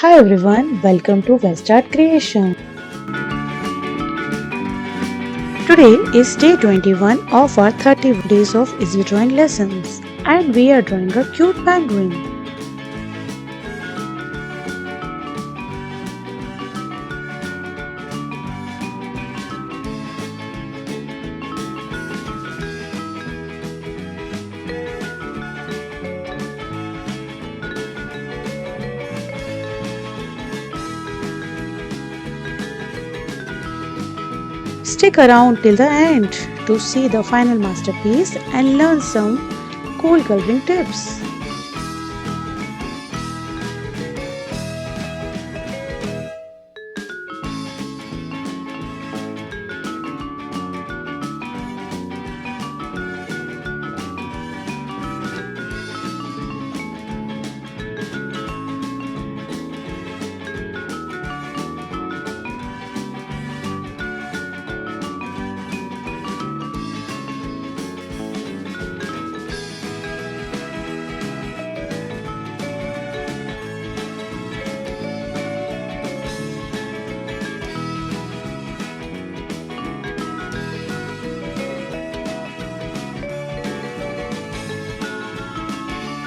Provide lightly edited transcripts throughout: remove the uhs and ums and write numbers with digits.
Hi everyone, welcome to West Art Creation. Today is day 21 of our 30 days of easy drawing lessons and we are drawing a cute penguin. Stick around till the end to see the final masterpiece and learn some cool coloring tips.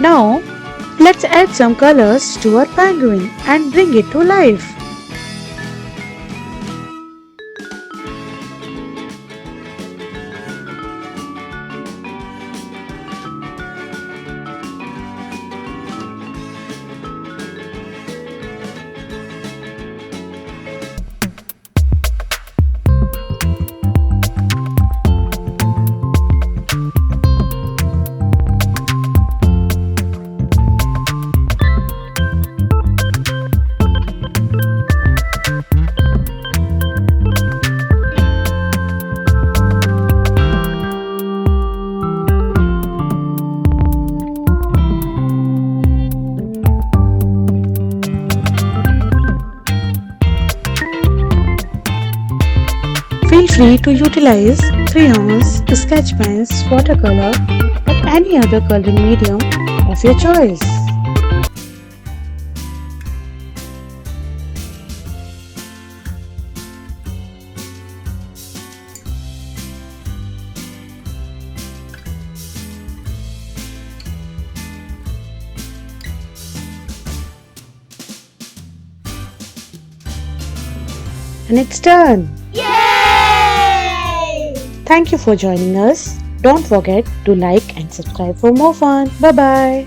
Now, let's add some colors to our penguin and bring it to life. Feel free to utilize crayons, sketch pens, watercolor or any other coloring medium of your choice. And it's done! Thank you for joining us. Don't forget to like and subscribe for more fun. Bye bye.